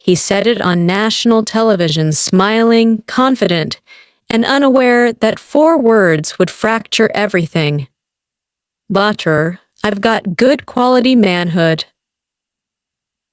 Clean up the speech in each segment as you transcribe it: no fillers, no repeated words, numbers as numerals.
he said it on national television, smiling, confident, and unaware that 4 words would fracture everything. Butter, I've got good quality manhood.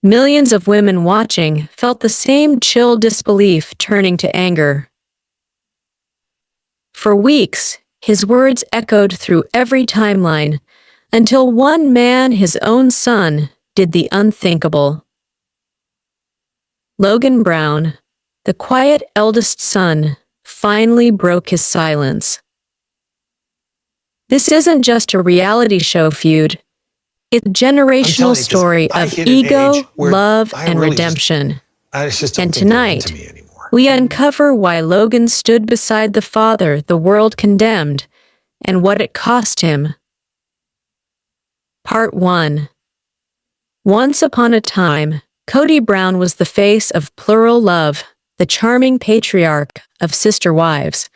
Millions of women watching felt the same chill disbelief turning to anger. For weeks, his words echoed through every timeline, until one man, his own son, did the unthinkable. Logan Brown, the quiet eldest son, finally broke his silence. This isn't just a reality show feud. It's a generational story of ego, love, and redemption. And tonight, we uncover why Logan stood beside the father the world condemned and what it cost him. Part 1. Once upon a time, Kody Brown was the face of plural love, the charming patriarch of sister wives,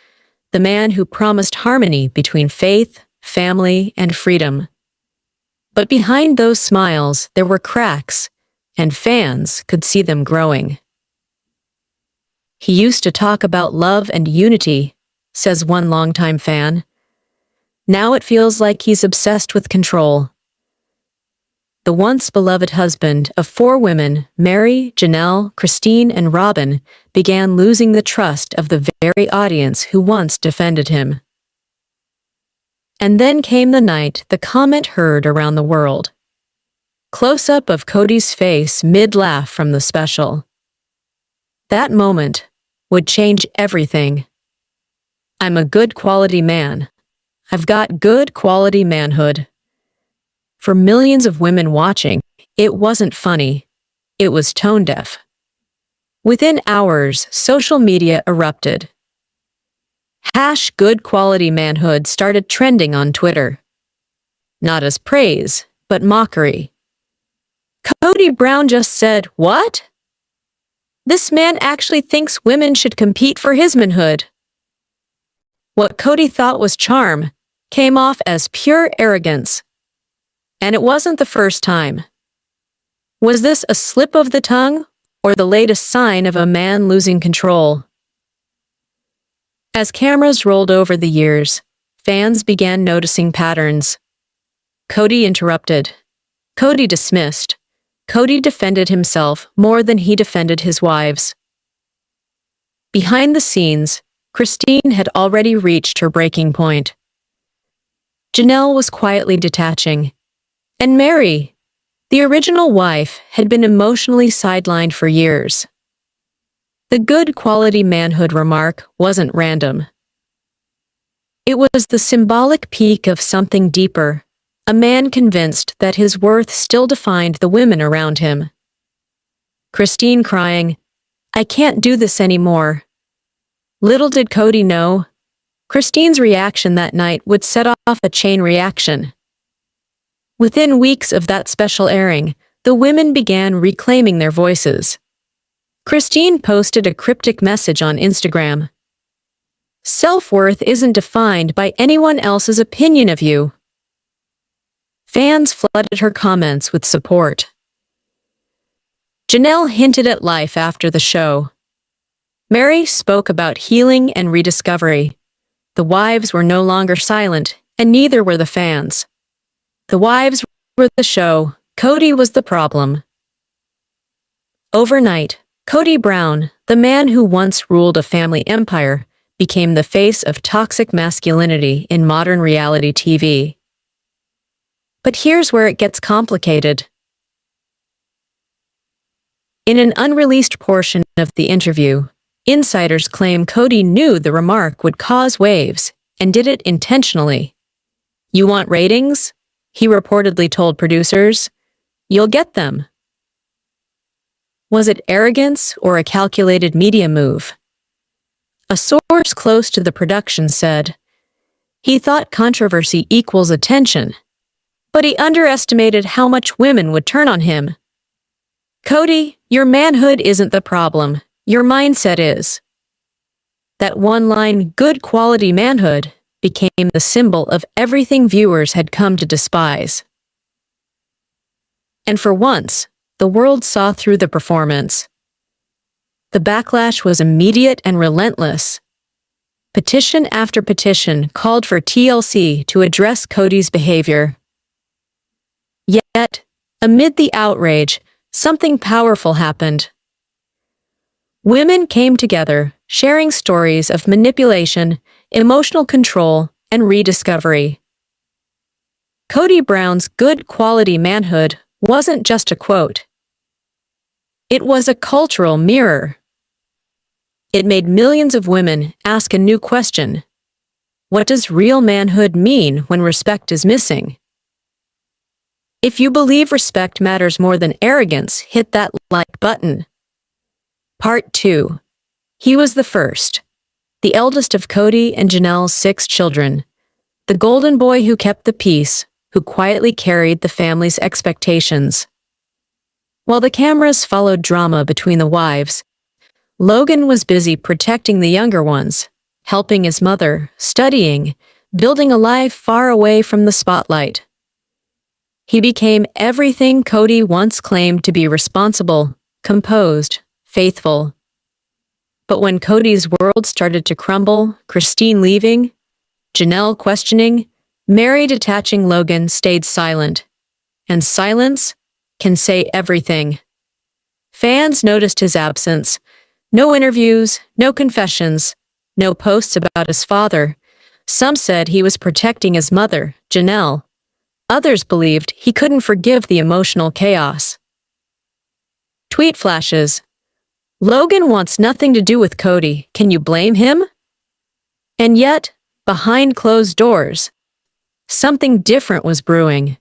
the man who promised harmony between faith, family, and freedom. But behind those smiles, there were cracks, and fans could see them growing. He used to talk about love and unity, says one longtime fan. Now it feels like he's obsessed with control. The once beloved husband of 4 women, Meri, Janelle, Christine, and Robyn, began losing the trust of the very audience who once defended him. And then came the night the comment heard around the world. Close-up of Kody's face mid-laugh from the special. That moment would change everything. I'm a good quality man. I've got good quality manhood. For millions of women watching, it wasn't funny. It was tone-deaf. Within hours, social media erupted. #good quality manhood started trending on Twitter. Not as praise, but mockery. Kody Brown just said, "What? This man actually thinks women should compete for his manhood." What Kody thought was charm came off as pure arrogance. And it wasn't the first time. Was this a slip of the tongue, or the latest sign of a man losing control? As cameras rolled over the years, fans began noticing patterns. Kody interrupted. Kody dismissed. Kody defended himself more than he defended his wives. Behind the scenes, Christine had already reached her breaking point. Janelle was quietly detaching. And Meri, the original wife, had been emotionally sidelined for years. The good quality manhood remark wasn't random. It was the symbolic peak of something deeper, a man convinced that his worth still defined the women around him. Christine crying, "I can't do this anymore." Little did Kody know, Christine's reaction that night would set off a chain reaction. Within weeks of that special airing, the women began reclaiming their voices. Christine posted a cryptic message on Instagram. "Self-worth isn't defined by anyone else's opinion of you." Fans flooded her comments with support. Janelle hinted at life after the show. Meri spoke about healing and rediscovery. The wives were no longer silent, and neither were the fans. The wives were the show, Kody was the problem. Overnight, Kody Brown, the man who once ruled a family empire, became the face of toxic masculinity in modern reality TV. But here's where it gets complicated. In an unreleased portion of the interview, insiders claim Kody knew the remark would cause waves and did it intentionally. "You want ratings?" he reportedly told producers. "You'll get them." Was it arrogance or a calculated media move? A source close to the production said, "He thought controversy equals attention, but he underestimated how much women would turn on him." Kody, your manhood isn't the problem, your mindset is. That one line, "good quality manhood," became the symbol of everything viewers had come to despise. And for once, the world saw through the performance. The backlash was immediate and relentless. Petition after petition called for TLC to address Kody's behavior. Yet, amid the outrage, something powerful happened. Women came together, sharing stories of manipulation, emotional control, and rediscovery. Kody Brown's good quality manhood wasn't just a quote. It was a cultural mirror. It made millions of women ask a new question. What does real manhood mean when respect is missing? If you believe respect matters more than arrogance, hit that like button. Part 2. He was the first. The eldest of Kody and Janelle's 6 children. The golden boy who kept the peace, who quietly carried the family's expectations. While the cameras followed drama between the wives, Logan was busy protecting the younger ones, helping his mother, studying, building a life far away from the spotlight. He became everything Kody once claimed to be: responsible, composed, faithful. But when Kody's world started to crumble, Christine leaving, Janelle questioning, Meri detaching, Logan stayed silent. And silence can say everything. Fans noticed his absence. No interviews, no confessions, no posts about his father. Some said he was protecting his mother, Janelle. Others believed he couldn't forgive the emotional chaos. Tweet flashes. Logan wants nothing to do with Kody. Can you blame him? And yet, behind closed doors, something different was brewing.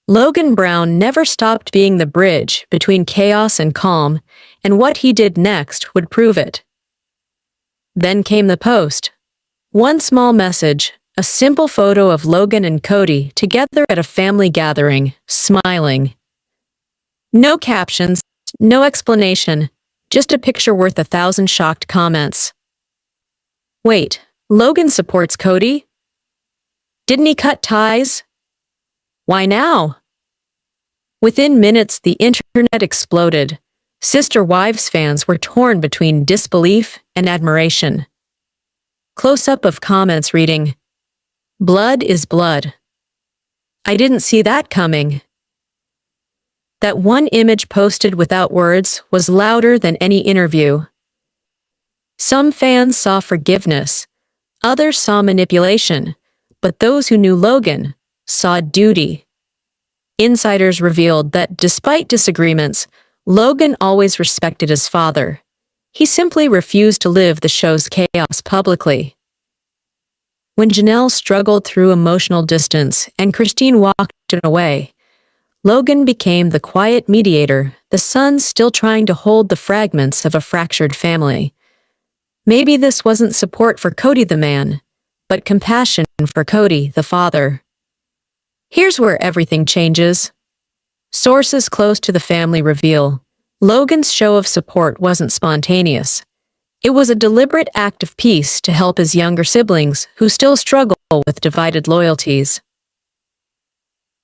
Logan Brown never stopped being the bridge between chaos and calm, and what he did next would prove it. Then came the post. One small message, a simple photo of Logan and Kody together at a family gathering, smiling. No captions, no explanation, just a picture worth 1,000 shocked comments. Wait, Logan supports Kody? Didn't he cut ties? Why now? Within minutes, the internet exploded. Sister Wives fans were torn between disbelief and admiration. Close-up of comments reading, "Blood is blood. I didn't see that coming." That one image posted without words was louder than any interview. Some fans saw forgiveness, others saw manipulation, but those who knew Logan saw duty. Insiders revealed that despite disagreements, Logan always respected his father. He simply refused to live the show's chaos publicly. When Janelle struggled through emotional distance and Christine walked away, Logan became the quiet mediator, the son still trying to hold the fragments of a fractured family. Maybe this wasn't support for Kody the man, but compassion for Kody the father. Here's where everything changes. Sources close to the family reveal Logan's show of support wasn't spontaneous. It was a deliberate act of peace to help his younger siblings who still struggle with divided loyalties.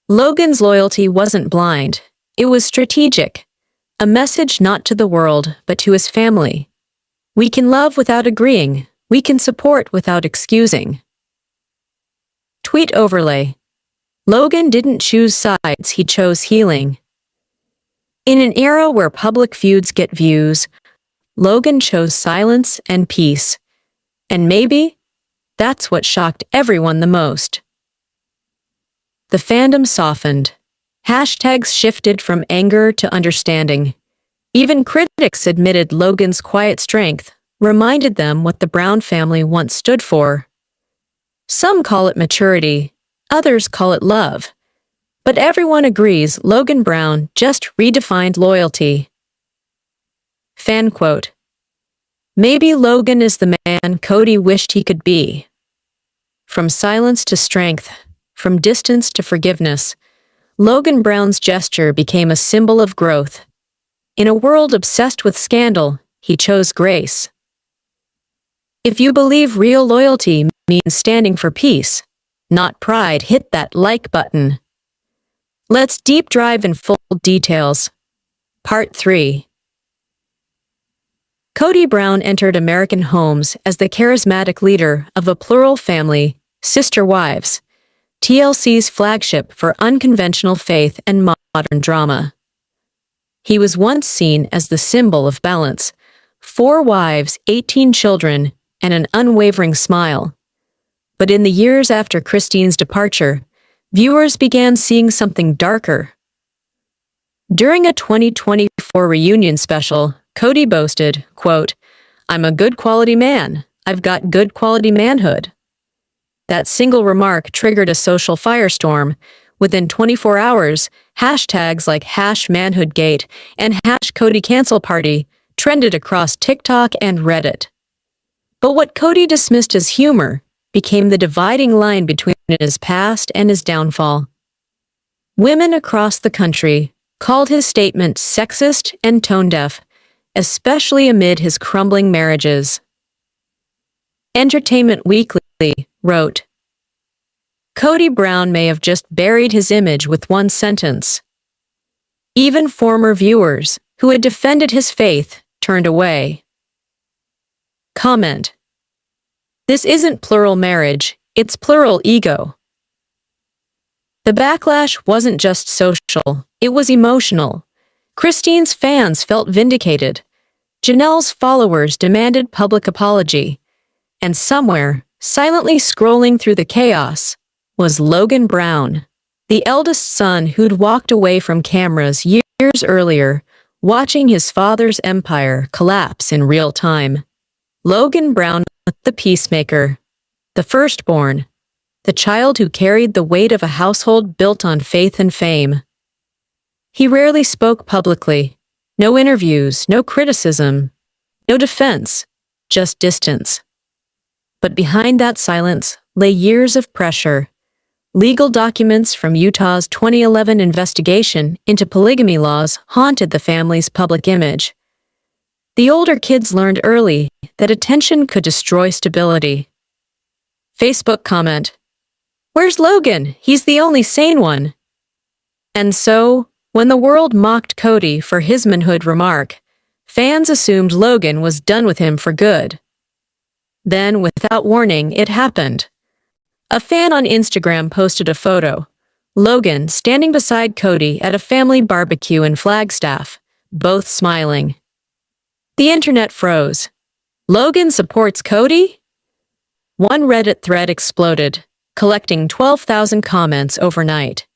Logan's loyalty wasn't blind. It was strategic. A message not to the world, but to his family. We can love without agreeing. We can support without excusing. Tweet overlay. Logan didn't choose sides, he chose healing. In an era where public feuds get views, Logan chose silence and peace. And maybe that's what shocked everyone the most. The fandom softened. Hashtags shifted from anger to understanding. Even critics admitted Logan's quiet strength, reminded them what the Brown family once stood for. Some call it maturity, others call it love. But everyone agrees Logan Brown just redefined loyalty. Fan quote. Maybe Logan is the man Kody wished he could be. From silence to strength, from distance to forgiveness, Logan Brown's gesture became a symbol of growth. In a world obsessed with scandal, he chose grace. If you believe real loyalty means standing for peace, not pride, hit that like button. Let's deep dive in full details. Part 3. Kody Brown entered American homes as the charismatic leader of a plural family, Sister Wives, TLC's flagship for unconventional faith and modern drama. He was once seen as the symbol of balance: 4 wives, 18 children, and an unwavering smile. But in the years after Christine's departure, viewers began seeing something darker. During a 2024 reunion special, Kody boasted, quote, "I'm a good quality man. I've got good quality manhood." That single remark triggered a social firestorm. Within 24 hours, hashtags like #manhoodgate and #CodyCancelParty trended across TikTok and Reddit. But what Kody dismissed as humor became the dividing line between his past and his downfall. Women across the country called his statement sexist and tone-deaf, especially amid his crumbling marriages. Entertainment Weekly wrote, "Kody Brown may have just buried his image with one sentence. Even former viewers who had defended his faith turned away." Comment: "This isn't plural marriage, it's plural ego." The backlash wasn't just social, it was emotional. Christine's fans felt vindicated. Janelle's followers demanded public apology. And somewhere, silently scrolling through the chaos, was Logan Brown, the eldest son who'd walked away from cameras years earlier, watching his father's empire collapse in real time. Logan Brown, the peacemaker, the firstborn, the child who carried the weight of a household built on faith and fame. He rarely spoke publicly. No interviews, no criticism, no defense, just distance. But behind that silence lay years of pressure. Legal documents from Utah's 2011 investigation into polygamy laws haunted the family's public image. The older kids learned early that attention could destroy stability. Facebook comment: "Where's Logan? He's the only sane one." And so, when the world mocked Kody for his manhood remark, fans assumed Logan was done with him for good. Then, without warning, it happened. A fan on Instagram posted a photo: Logan standing beside Kody at a family barbecue in Flagstaff, both smiling. The internet froze. Logan supports Kody? One Reddit thread exploded, collecting 12,000 comments overnight.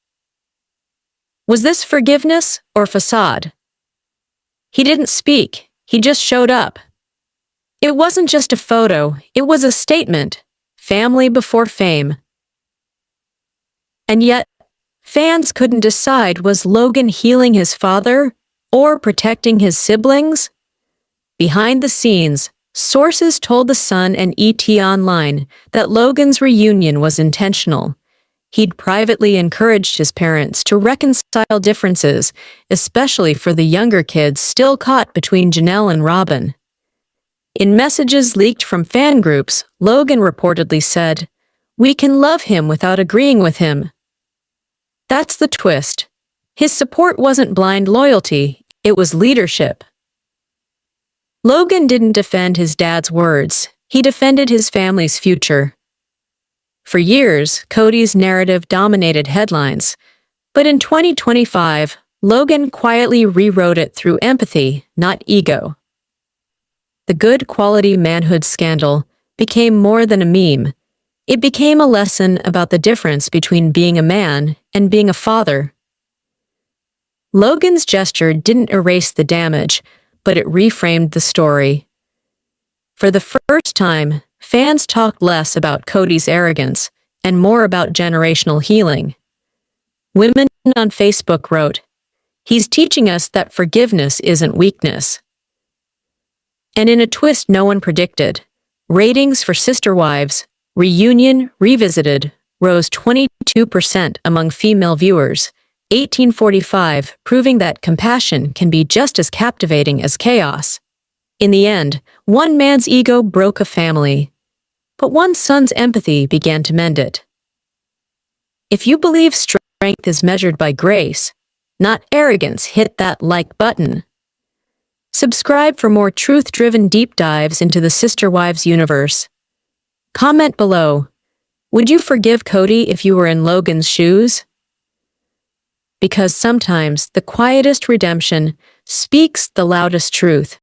Was this forgiveness or facade? He didn't speak, he just showed up. It wasn't just a photo, it was a statement. Family before fame. And yet, fans couldn't decide, was Logan healing his father or protecting his siblings? Behind the scenes, sources told The Sun and ET Online that Logan's reunion was intentional. He'd privately encouraged his parents to reconcile differences, especially for the younger kids still caught between Janelle and Robyn. In messages leaked from fan groups, Logan reportedly said, "We can love him without agreeing with him." That's the twist. His support wasn't blind loyalty, it was leadership. Logan didn't defend his dad's words, he defended his family's future. For years, Kody's narrative dominated headlines, but in 2025, Logan quietly rewrote it through empathy, not ego. The good quality manhood scandal became more than a meme. It became a lesson about the difference between being a man and being a father. Logan's gesture didn't erase the damage, but it reframed the story. For the first time, fans talked less about Kody's arrogance and more about generational healing. Women on Facebook wrote, "He's teaching us that forgiveness isn't weakness." And in a twist no one predicted, ratings for Sister Wives, Reunion Revisited, rose 22% among female viewers, 1845, proving that compassion can be just as captivating as chaos. In the end, one man's ego broke a family, but one son's empathy began to mend it. If you believe strength is measured by grace, not arrogance, hit that like button. Subscribe for more truth-driven deep dives into the Sister Wives universe. Comment below. Would you forgive Kody if you were in Logan's shoes? Because sometimes the quietest redemption speaks the loudest truth.